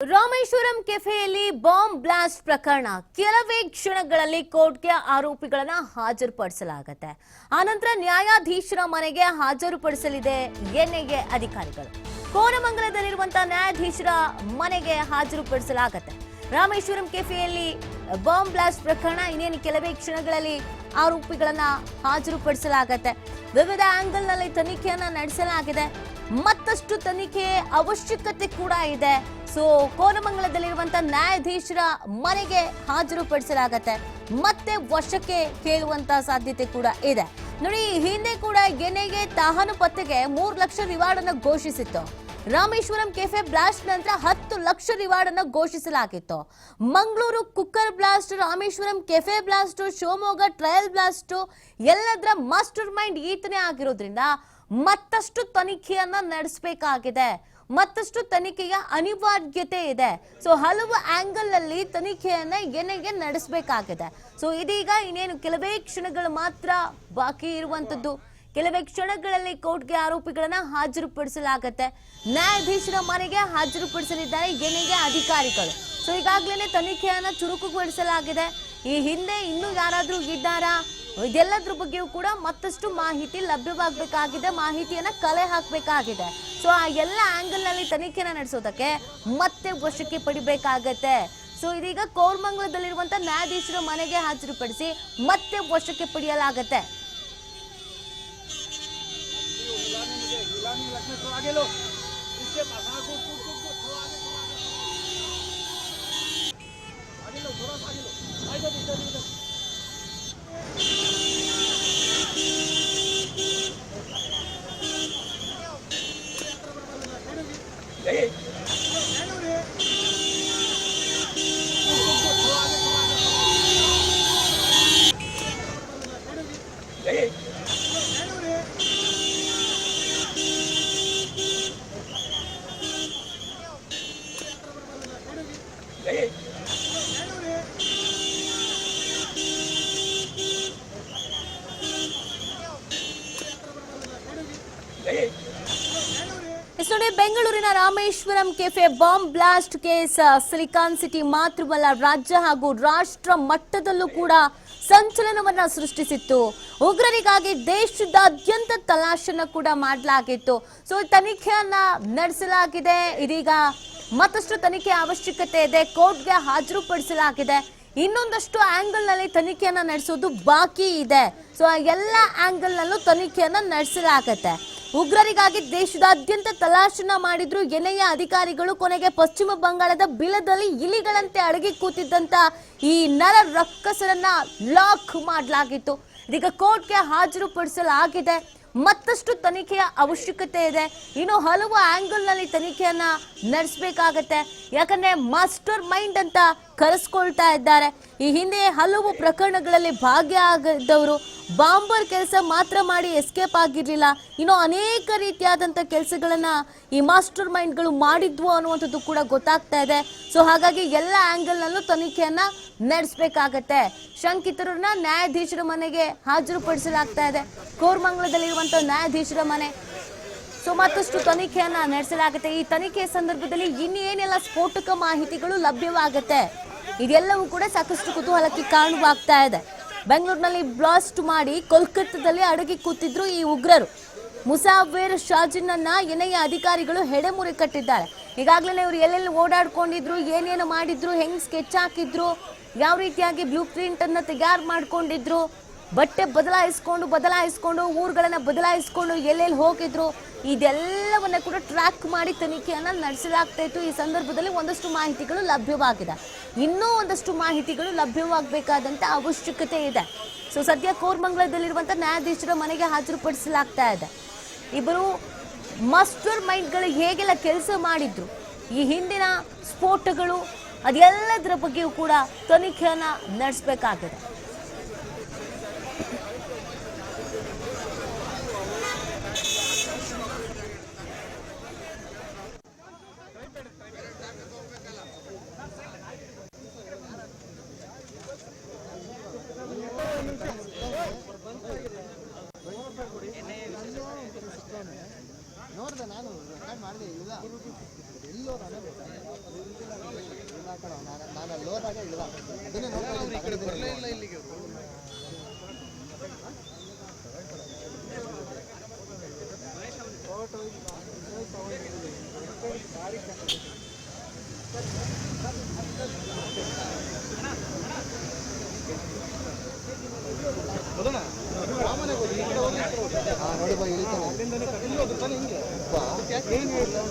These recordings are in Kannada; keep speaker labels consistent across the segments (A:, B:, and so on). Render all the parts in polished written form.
A: ರಾಮೇಶ್ವರಂ ಕೆಫೆಯಲ್ಲಿ ಬಾಂಬ್ ಬ್ಲಾಸ್ಟ್ ಪ್ರಕರಣ ಕೆಲವೇ ಕ್ಷಣಗಳಲ್ಲಿ ಕೋರ್ಟ್ಗೆ ಆರೋಪಿಗಳನ್ನ ಹಾಜರುಪಡಿಸಲಾಗುತ್ತೆ. ಆನಂತರ ನ್ಯಾಯಾಧೀಶರ ಮನೆಗೆ ಹಾಜರುಪಡಿಸಲಿದೆ ಎನ್ಐಎ ಅಧಿಕಾರಿಗಳು. ಕೋರಮಂಗಲದಲ್ಲಿರುವಂತಹ ನ್ಯಾಯಾಧೀಶರ ಮನೆಗೆ ಹಾಜರುಪಡಿಸಲಾಗುತ್ತೆ. ರಾಮೇಶ್ವರಂ ಕೆಫೆಯಲ್ಲಿ ಬಾಂಬ್ ಬ್ಲಾಸ್ಟ್ ಪ್ರಕರಣ ಇನ್ನೇನು ಕೆಲವೇ ಕ್ಷಣಗಳಲ್ಲಿ ಆರೋಪಿಗಳನ್ನ ಹಾಜರುಪಡಿಸಲಾಗುತ್ತೆ. ವಿವಿಧ ಆಂಗಲ್ನಲ್ಲಿ ತನಿಖೆಯನ್ನ ನಡೆಸಲಾಗಿದೆ. ಮತ್ತಷ್ಟು ತನಿಖೆ ಅವಶ್ಯಕತೆ ಕೂಡ ಇದೆ. ಸೊ ಕೋರಮಂಗಲದಲ್ಲಿರುವಂತಹ ನ್ಯಾಯಾಧೀಶರ ಮನೆಗೆ ಹಾಜರುಪಡಿಸಲಾಗತ್ತೆ. ಮತ್ತೆ ವಶಕ್ಕೆ ಕೇಳುವಂತ ಸಾಧ್ಯತೆ ಕೂಡ ಇದೆ. ನೋಡಿ, ಹಿಂದೆ ಕೂಡ ಎನ್ಐಎ ತಾಹನು ಪತ್ತೆಗೆ 3 ಲಕ್ಷ ರಿವಾರ್ಡ್ ಅನ್ನು ಘೋಷಿಸಿತ್ತು. ರಾಮೇಶ್ವರಂ ಕೆಫೆ ಬ್ಲಾಸ್ಟ್ ನಂತರ 10 ಲಕ್ಷ ರಿವಾರ್ಡ್ ಅನ್ನು ಘೋಷಿಸಲಾಗಿತ್ತು. Mangaluru cooker blast, Rameshwaram cafe blast, Shivamogga trial blast ಎಲ್ಲದರ ಮಾಸ್ಟರ್ ಮೈಂಡ್ ಈತನೇ ಆಗಿರೋದ್ರಿಂದ ಮತ್ತಷ್ಟು ತನಿಖೆಯನ್ನ ನಡೆಸಬೇಕಾಗಿದೆ. ಮತ್ತಷ್ಟು ತನಿಖೆಯ ಅನಿವಾರ್ಯತೆ ಇದೆ. ಸೊ ಹಲವು ಆಂಗಲ್ ಅಲ್ಲಿ ತನಿಖೆಯನ್ನ ಎನ್ಐಎ ನಡೆಸಬೇಕಾಗಿದೆ. ಸೊ ಇದೀಗ ಇನ್ನೇನು ಕೆಲವೇ ಕ್ಷಣಗಳು ಮಾತ್ರ ಬಾಕಿ ಇರುವಂತದ್ದು. ಕೆಲವೇ ಕ್ಷಣಗಳಲ್ಲಿ ಕೋರ್ಟ್ಗೆ ಆರೋಪಿಗಳನ್ನ ಹಾಜರುಪಡಿಸಲಾಗುತ್ತೆ. ನ್ಯಾಯಾಧೀಶರ ಮನೆಗೆ ಹಾಜರುಪಡಿಸಲಿದ್ದಾರೆ ಎನ್ಐಎ ಅಧಿಕಾರಿಗಳು. ಸೊ ಈಗಾಗಲೇ ತನಿಖೆಯನ್ನ ಚುರುಕುಗೊಳಿಸಲಾಗಿದೆ. ಈ ಹಿಂದೆ ಇನ್ನೂ ಯಾರಾದ್ರೂ ಇದ್ದಾರಾ, ಇದೆಲ್ಲದ್ರ ಬಗ್ಗೆಯೂ ಕೂಡ ಮತ್ತಷ್ಟು ಮಾಹಿತಿ ಲಭ್ಯವಾಗಬೇಕಾಗಿದೆ. ಮಾಹಿತಿಯನ್ನ ಕಲೆ ಹಾಕಬೇಕಾಗಿದೆ. ಸೊ ಆ ಎಲ್ಲ ಆಂಗಲ್ ನಲ್ಲಿ ತನಿಖೆನ ನಡೆಸೋದಕ್ಕೆ ಮತ್ತೆ ವಶಕ್ಕೆ ಪಡಿಬೇಕಾಗತ್ತೆ. ಸೊ ಇದೀಗ ಕೋರಮಂಗಲದಲ್ಲಿರುವಂತಹ ನ್ಯಾಯಾಧೀಶರ ಮನೆಗೆ ಹಾಜರುಪಡಿಸಿ ಮತ್ತೆ ವಶಕ್ಕೆ ಪಡೆಯಲಾಗತ್ತೆ. ನೋಡಿ, ಬೆಂಗಳೂರಿನ Rameshwaram Cafe bomb blast case Silicon City ಮಾತ್ರವಲ್ಲ, ರಾಜ್ಯ ಹಾಗೂ ರಾಷ್ಟ್ರ ಮಟ್ಟದಲ್ಲೂ ಕೂಡ ಸಂಚಲನವನ್ನ ಸೃಷ್ಟಿಸಿತ್ತು. ಉಗ್ರರಿಗಾಗಿ ದೇಶದಾದ್ಯಂತ ತಲಾಶನ ಕೂಡ ಮಾಡಲಾಗಿತ್ತು. ಸೊ ತನಿಖೆಯನ್ನ ನಡೆಸಲಾಗಿದೆ. ಇದೀಗ ಮತ್ತಷ್ಟು ತನಿಖೆ ಅವಶ್ಯಕತೆ ಇದೆ. ಕೋರ್ಟ್ಗೆ ಹಾಜರುಪಡಿಸಲಾಗಿದೆ. ಇನ್ನೊಂದಷ್ಟು ಆಂಗಲ್ ನಲ್ಲಿ ತನಿಖೆಯನ್ನ ನಡೆಸೋದು ಬಾಕಿ ಇದೆ. ಸೊ ಎಲ್ಲ ಆಂಗಲ್ ನಲ್ಲೂ ತನಿಖೆಯನ್ನ ನಡೆಸಲಾಗತ್ತೆ. ಉಗ್ರರಿಗಾಗಿ ದೇಶದಾದ್ಯಂತ ತಲಾಶನ ಮಾಡಿದ್ರು ಎನ್ಐಎ ಅಧಿಕಾರಿಗಳು. ಕೊನೆಗೆ ಪಶ್ಚಿಮ ಬಂಗಾಳದ ಬಿಲದಲ್ಲಿ ಇಲಿಗಳಂತೆ ಅಡಗಿ ಕೂತಿದ್ದಂತ ಈ ನರ ರಕ್ಕಸರನ್ನ ಲಾಕ್ ಮಾಡಲಾಗಿತ್ತು. ಇದೀಗ ಕೋರ್ಟ್ಗೆ ಹಾಜರುಪಡಿಸಲಾಗಿದೆ. ಮತ್ತಷ್ಟು ತನಿಖೆಯ ಅವಶ್ಯಕತೆ ಇದೆ. ಇನ್ನು ಹಲವು ಆಂಗಲ್ ನಲ್ಲಿ ತನಿಖೆಯನ್ನ ನಡೆಸಬೇಕಾಗತ್ತೆ. ಯಾಕಂದ್ರೆ ಮಾಸ್ಟರ್ ಮೈಂಡ್ ಅಂತ ಕರೆಸ್ಕೊಳ್ತಾ ಇದ್ದಾರೆ. ಈ ಹಿಂದೆ ಹಲವು ಪ್ರಕರಣಗಳಲ್ಲಿ ಭಾಗಿಯಾಗಿದ್ದವರು ಬಾಂಬರ್ ಕೆಲಸ ಮಾತ್ರ ಮಾಡಿ ಎಸ್ಕೇಪ್ ಆಗಿರ್ಲಿಲ್ಲ. ಇನ್ನು ಅನೇಕ ರೀತಿಯಾದಂಥ ಕೆಲಸಗಳನ್ನ ಈ ಮಾಸ್ಟರ್ ಮೈಂಡ್ಗಳು ಮಾಡಿದ್ವು ಅನ್ನುವಂಥದ್ದು ಕೂಡ ಗೊತ್ತಾಗ್ತಾ ಇದೆ. ಸೊ ಹಾಗಾಗಿ ಎಲ್ಲ ಆಂಗಲ್ ನಲ್ಲೂ ತನಿಖೆಯನ್ನ ನಡೆಸಬೇಕಾಗತ್ತೆ. ಶಂಕಿತರನ್ನ ನ್ಯಾಯಾಧೀಶರ ಮನೆಗೆ ಹಾಜರುಪಡಿಸಲಾಗ್ತಾ ಇದೆ. ಕೋರಮಂಗಲದಲ್ಲಿರುವಂತಹ ನ್ಯಾಯಾಧೀಶರ ಮನೆ. ಸೊ ಮತ್ತಷ್ಟು ತನಿಖೆಯನ್ನ ನಡೆಸಲಾಗುತ್ತೆ. ಈ ತನಿಖೆಯ ಸಂದರ್ಭದಲ್ಲಿ ಇನ್ನೇನೆಲ್ಲ ಸ್ಫೋಟಕ ಮಾಹಿತಿಗಳು ಲಭ್ಯವಾಗುತ್ತೆ, ಇದೆಲ್ಲವೂ ಕೂಡ ಸಾಕಷ್ಟು ಕುತೂಹಲಕ್ಕೆ ಕಾರಣವಾಗ್ತಾ ಇದೆ. ಬೆಂಗಳೂರಿನಲ್ಲಿ ಬ್ಲಾಸ್ಟ್ ಮಾಡಿ ಕೋಲ್ಕತ್ತಾದಲ್ಲಿ ಅಡಗಿ ಕೂತಿದ್ರು ಈ ಉಗ್ರರು. ಮುಸಾವೇರ್ ಶಾಜಿನನ್ನ ಎನ್ಐಎ ಅಧಿಕಾರಿಗಳು ಹೆಡೆಮುರಿ ಕಟ್ಟಿದ್ದಾರೆ. ಈಗಾಗಲೇ ಇವರು ಎಲ್ಲೆಲ್ಲಿ ಓಡಾಡ್ಕೊಂಡಿದ್ರು, ಏನೇನು ಮಾಡಿದ್ರು, ಹೆಂಗ್ ಸ್ಕೆಚ್ ಹಾಕಿದ್ರು, ಯಾವ ರೀತಿಯಾಗಿ ಬ್ಲೂ ಪ್ರಿಂಟ್ ಅನ್ನ ತಯಾರು ಮಾಡ್ಕೊಂಡಿದ್ರು, ಬಟ್ಟೆ ಬದಲಾಯಿಸ್ಕೊಂಡು ಊರುಗಳನ್ನ ಬದಲಾಯಿಸ್ಕೊಂಡು ಎಲ್ಲೆಲ್ಲಿ ಹೋಗಿದ್ರು, ಇದೆಲ್ಲವನ್ನ ಕೂಡ ಟ್ರ್ಯಾಕ್ ಮಾಡಿ ತನಿಖೆಯನ್ನ ನಡೆಸಲಾಗ್ತಾ ಇತ್ತು. ಈ ಸಂದರ್ಭದಲ್ಲಿ ಒಂದಷ್ಟು ಮಾಹಿತಿಗಳು ಲಭ್ಯವಾಗಿದೆ. ಇನ್ನೂ ಒಂದಷ್ಟು ಮಾಹಿತಿಗಳು ಲಭ್ಯವಾಗಬೇಕಾದಂತ ಅವಶ್ಯಕತೆ ಇದೆ. ಸೊ ಸದ್ಯ ಕೋರಮಂಗಲದಲ್ಲಿರುವಂತಹ ನ್ಯಾಯಾಧೀಶರ ಮನೆಗೆ ಹಾಜರುಪಡಿಸಲಾಗ್ತಾ ಇದೆ. ಇಬ್ಬರು ಮಾಸ್ಟರ್ ಮೈಂಡ್ಗಳು ಹೇಗೆಲ್ಲ ಕೆಲಸ ಮಾಡಿದ್ರು, ಈ ಹಿಂದಿನ ಸ್ಫೋಟಗಳು, ಅದೆಲ್ಲದರ ಬಗ್ಗೆಯೂ ಕೂಡ ತನಿಖೆಯನ್ನ ನಡೆಸಬೇಕಾಗಿದೆ.
B: ನೋಡಿದೆ ನಾನು ರೆಕಾರ್ಡ್ ಮಾಡಿದೆ. ಇಲ್ಲ ಎಲ್ಲೋ ನಾನು ಲೋದಾಗ ಇಲ್ಲ ಅದನ್ನೇ ನೋಡ್ಕೊಂಡು ಈ ಕಡೆ ಬರಲೇ ಇಲ್ಲ ಇಲ್ಲಿಗೆ ನೋಡಿ ಬಾ ಇಳಿತಾನೆ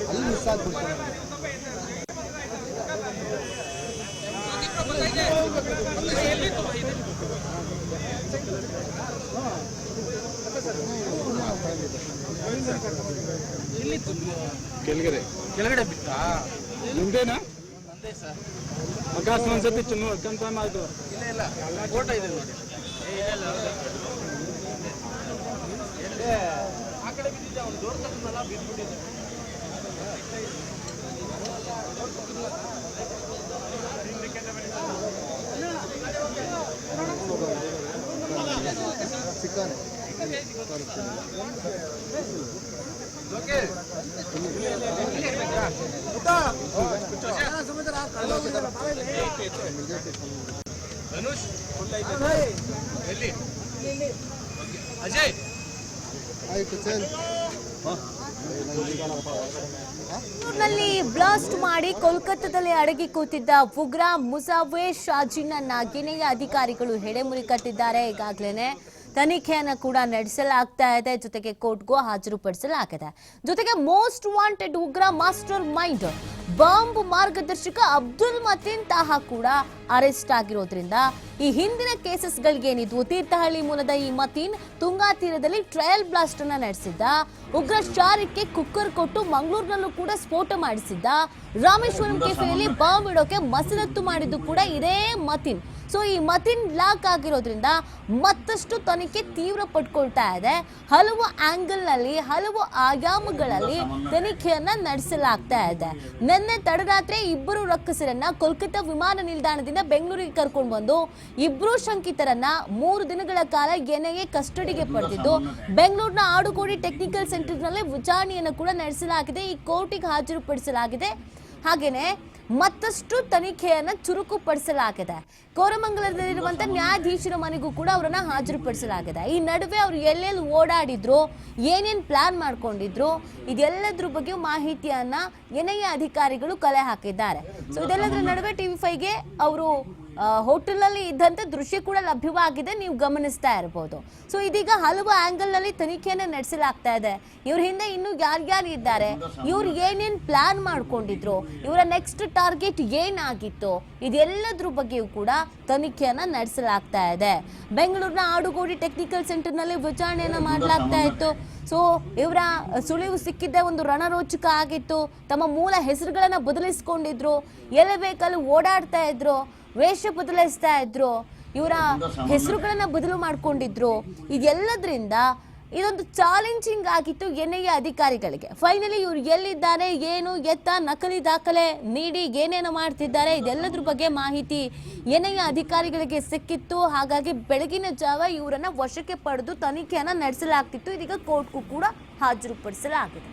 B: ಅಲ್ಲಿ ಮಿಸ್ ಆಗ್ಬಿಡ್ತಾನೆ
C: ಕೆಳಗಡೆ ಕೆಳಗಡೆ ಬಿತ್ತಾ ಮುಂದೆನಾ ನಂದೇ ಸರ್ ಆಕಾಶ ಒಂದ್ಸತಿ ಕನ್ಫರ್ಮ್ ಆಯ್ತು ಇಲ್ಲ ಇಲ್ಲ ಫೋಟೋ ಇದೆ ನೋಡಿ ಆ ಕಡೆ ಬಿದ್ದಿದ್ದೆ ಅವ್ನು ಜೋರ್ ತಗೊಂಡಲ್ಲ ಬಿದ್ಬಿಟ್ಟಿದ್ದೆ
B: ಸಿಕ್ಕಾನೆ
C: ಅಜಯ್
B: ಆಯ್ತು ಚಲ್
A: ನಲ್ಲಿ ಬ್ಲಾಸ್ಟ್ ಮಾಡಿ ಕೋಲ್ಕತ್ತಾದಲ್ಲಿ ಅಡಗಿ ಕೂತಿದ್ದ ಉಗ್ರ ಮುಸಾವೇರ್ ಶಾಜಿನನ್ನ ಗಿನಿಯ ಅಧಿಕಾರಿಗಳು ಹೆಡೆಮುರಿ ಕಟ್ಟಿದ್ದಾರೆ. ಈಗಾಗಲೇ ತನಿಖೆಯನ್ನು ಕೂಡ ನಡೆಸಲಾಗ್ತಾ ಇದೆ, ಜೊತೆಗೆ ಕೋರ್ಟ್ಗೂ ಹಾಜರುಪಡಿಸಲಾಗಿದೆ. ಜೊತೆಗೆ ಮೋಸ್ಟ್ ವಾಂಟೆಡ್ ಉಗ್ರ ಮಾಸ್ಟರ್ ಮೈಂಡ್ ಬಾಂಬ್ ಮಾರ್ಗದರ್ಶಕ ಅಬ್ದುಲ್ ಮತೀನ್ ತಾಹಾ ಕೂಡ ಅರೆಸ್ಟ್ ಆಗಿರೋದ್ರಿಂದ ಈ ಹಿಂದಿನ ಕೇಸಸ್ಗಳಿಗೇನಿದ್ವು, ತೀರ್ಥಹಳ್ಳಿ ಮೂಲದ ಈ ಮತೀನ್ ತುಂಗಾ ತೀರದಲ್ಲಿ ಟ್ರಯಲ್ ಬ್ಲಾಸ್ಟ್ ಅನ್ನ ನಡೆಸಿದ್ದ, ಉಗ್ರ ಶಾರಕ್ಕೆ ಕುಕ್ಕರ್ ಕೊಟ್ಟು ಮಂಗಳೂರಿನಲ್ಲೂ ಕೂಡ ಸ್ಫೋಟ ಮಾಡಿಸಿದ್ದ, ರಾಮೇಶ್ವರಂ ಕೆಫೆಯಲ್ಲಿ ಬಾಂಬ್ ಇಡೋಕೆ ಮಸರತ್ತು ಮಾಡಿದ್ದು ಕೂಡ ಇದೇ ಮತೀನ್. ಸೊ ಈ ಮತೀನ್ ಲಾಕ್ ಆಗಿರೋದ್ರಿಂದ ಮತ್ತಷ್ಟು ತನಿಖೆ ತೀವ್ರ ಪಡ್ಕೊಳ್ತಾ ಇದೆ. ಹಲವು ಆಂಗಲ್ ನಲ್ಲಿ ಹಲವು ಆಯಾಮಗಳಲ್ಲಿ ತನಿಖೆಯನ್ನ ನಡೆಸಲಾಗ್ತಾ ಇದೆ. ನಿನ್ನೆ ತಡರಾತ್ರಿ ಇಬ್ಬರು ರಕ್ಕಸರನ್ನ ಕೋಲ್ಕತ್ತಾ ವಿಮಾನ ನಿಲ್ದಾಣದಿಂದ ಬೆಂಗಳೂರಿಗೆ ಕರ್ಕೊಂಡು ಬಂದು ಇಬ್ಬರು ಶಂಕಿತರನ್ನ 3 ದಿನಗಳ ಕಾಲ ಎನ್ಐಎ ಕಸ್ಟಡಿಗೆ ಪಡೆದಿದ್ದು ಬೆಂಗಳೂರಿನ ಆಡುಗೋಡಿ ಟೆಕ್ನಿಕಲ್ ಸೆಂಟರ್ನಲ್ಲಿ ವಿಚಾರಣೆಯನ್ನು ಕೂಡ ನಡೆಸಲಾಗಿದೆ. ಈ ಕೋರ್ಟಿಗೆ ಹಾಜರುಪಡಿಸಲಾಗಿದೆ. ಹಾಗೇನೆ ಮತ್ತಷ್ಟು ತನಿಖೆಯನ್ನ ಚುರುಕುಪಡಿಸಲಾಗಿದೆ. ಕೋರಮಂಗಲದಲ್ಲಿರುವಂತಹ ನ್ಯಾಯಾಧೀಶರ ಮನೆಗೂ ಕೂಡ ಅವರನ್ನ ಹಾಜರುಪಡಿಸಲಾಗಿದೆ. ಈ ನಡುವೆ ಅವರು ಎಲ್ಲೆಲ್ಲಿ ಓಡಾಡಿದ್ರು, ಏನೇನ್ ಪ್ಲಾನ್ ಮಾಡ್ಕೊಂಡಿದ್ರು, ಇದೆಲ್ಲದ್ರ ಬಗ್ಗೆ ಮಾಹಿತಿಯನ್ನ ಎನ್ಐಎ ಅಧಿಕಾರಿಗಳು ಕಲೆ ಹಾಕಿದ್ದಾರೆ. ಸೊ ಇದೆಲ್ಲದರ ನಡುವೆ TV5ಗೆ ಅವರು ಹೋಟೆಲ್ ನಲ್ಲಿ ಇದ್ದಂತೆ ದೃಶ್ಯ ಕೂಡ ಲಭ್ಯವಾಗಿದೆ, ನೀವು ಗಮನಿಸ್ತಾ ಇರಬಹುದು. ಸೊ ಇದೀಗ ಹಲವು ಆಂಗಲ್ ನಲ್ಲಿ ತನಿಖೆಯನ್ನ ನಡೆಸಲಾಗ್ತಾ ಇದೆ. ಇವ್ರ ಹಿಂದೆ ಇನ್ನು ಯಾರ್ಯಾರು ಇದ್ದಾರೆ, ಇವ್ರು ಏನೇನ್ ಪ್ಲಾನ್ ಮಾಡ್ಕೊಂಡಿದ್ರು, ಇವರ ನೆಕ್ಸ್ಟ್ ಟಾರ್ಗೆಟ್ ಏನಾಗಿತ್ತು, ಇದೆಲ್ಲದ್ರ ಬಗ್ಗೆಯೂ ಕೂಡ ತನಿಖೆಯನ್ನ ನಡೆಸಲಾಗ್ತಾ ಇದೆ. ಬೆಂಗಳೂರಿನ ಆಡುಗೋಡಿ ಟೆಕ್ನಿಕಲ್ ಸೆಂಟರ್ ನಲ್ಲಿ ವಿಚಾರಣೆಯನ್ನ ಮಾಡಲಾಗ್ತಾ ಇತ್ತು. ಸೊ ಇವರ ಸುಳಿವು ಸಿಕ್ಕಿದ್ದೆ ಒಂದು ರಣರೋಚಕ ಆಗಿತ್ತು. ತಮ್ಮ ಮೂಲ ಹೆಸರುಗಳನ್ನ ಬದಲಿಸಿಕೊಂಡಿದ್ರು, ಎಲ್ಲ ಬೇಕಲ್ಲಿ ಓಡಾಡ್ತಾ ಇದ್ರು, ವೇಷ ಬದಲಿಸ್ತಾ ಇದ್ರು, ಇವರ ಹೆಸರುಗಳನ್ನ ಬದಲು ಮಾಡ್ಕೊಂಡಿದ್ರು. ಇದೆಲ್ಲದ್ರಿಂದ ಇದೊಂದು ಚಾಲೆಂಜಿಂಗ್ ಆಗಿತ್ತು ಎನ್ಐಎ ಅಧಿಕಾರಿಗಳಿಗೆ. ಫೈನಲಿ ಇವ್ರು ಎಲ್ಲಿದ್ದಾರೆ, ಏನು ಎತ್ತ, ನಕಲಿ ದಾಖಲೆ ನೀಡಿ ಏನೇನು ಮಾಡ್ತಿದ್ದಾರೆ, ಇದೆಲ್ಲದ್ರ ಬಗ್ಗೆ ಮಾಹಿತಿ ಎನ್ಐಎ ಅಧಿಕಾರಿಗಳಿಗೆ ಸಿಕ್ಕಿತ್ತು. ಹಾಗಾಗಿ ಬೆಳಗಿನ ಜಾವ ಇವರನ್ನ ವಶಕ್ಕೆ ಪಡೆದು ತನಿಖೆಯನ್ನ ನಡೆಸಲಾಗ್ತಿತ್ತು. ಇದೀಗ ಕೋರ್ಟ್ಗೂ ಕೂಡ ಹಾಜರುಪಡಿಸಲಾಗಿದೆ.